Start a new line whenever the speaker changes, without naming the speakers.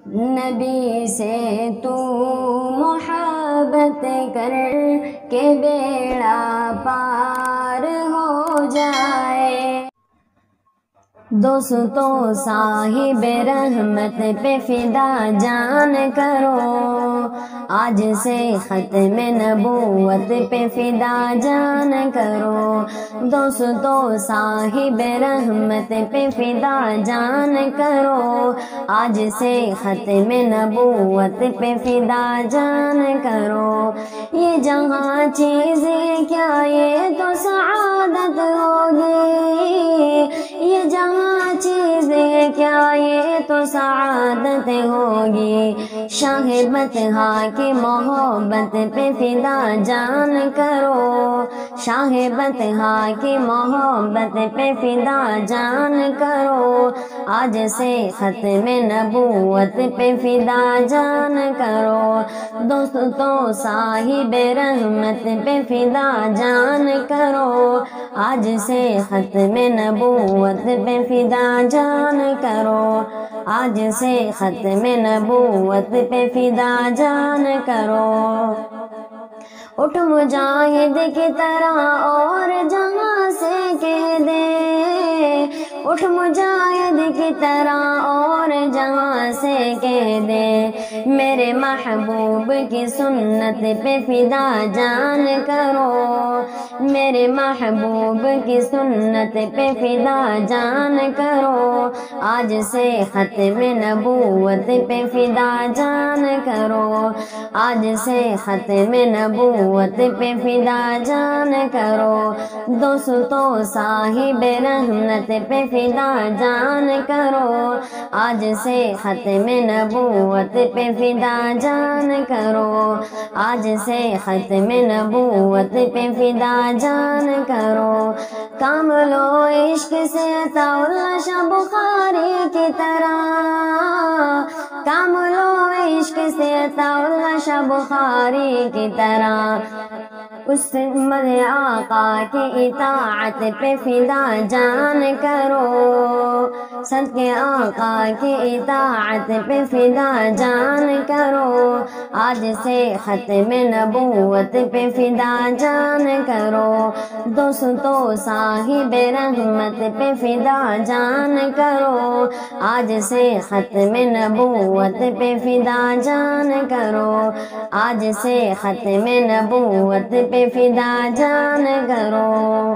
نبی سے تو محبت کر کے بیڑا پار ہو جائے۔ دوستو صاحب رحمت پہ فدا جان کرو، آج سے ختم نبوت پہ فدا جان کرو۔ دوستو صاحب رحمت پہ فدا جان کرو، آج سے ختم نبوت پہ فدا جان کرو۔ یہ جہاں چیزیں کیا یہ تو سعادت ہوگی، یہ جہاں چیزیں کیا یہ تو سعادت ہوگی۔ شاہ بطحا کی محبت پہ فدا جان کرو، شاہ بطحا کی محبت پہ فدا جان کرو، آج سے ختم نبوت پہ فدا جان کرو۔ دوستو صاحب رحمت پہ فدا جان کرو، آج سے ختم نبوت پہ فدا جان کرو، آج سے ختم نبوت پہ فدا جان کرو۔ اٹھ مجاہد کی طرح اور جہاں سے کہہ دے، اٹھ مجاہد کی طرح اور جہاں سے کہہ دے، میرے محبوب کی سنت پہ فدا جان کرو، میرے محبوب کی سنت پہ فدا جان کرو، آج سے ختم نبوت پہ فدا جان کرو، آج سے ختم نبوت پہ فدا جان کرو۔ دوستو صاحب رحمت پہ فدا جان کرو، آج سے ختم نبوت پہ فدا جان کرو، آج سے ختم نبوت پہ فدا جان کرو۔ کام لو عشق سے عطا اللہ شاہ بخاری کی طرح، کام لو عشق سے عطا اللہ شاہ بخاری کی طرح، اس مدح آقا کی اطاعت پہ فدا جان کرو، صدقے آقا کی اطاعت پہ فدا جان کرو، آج سے ختم نبوت پہ فدا جان کرو۔ دوستو صاحب رحمت پہ فدا جان کرو، آج سے ختم نبوت پہ فدا جان کرو، آج سے ختم نبوت پہ فدا جان کرو۔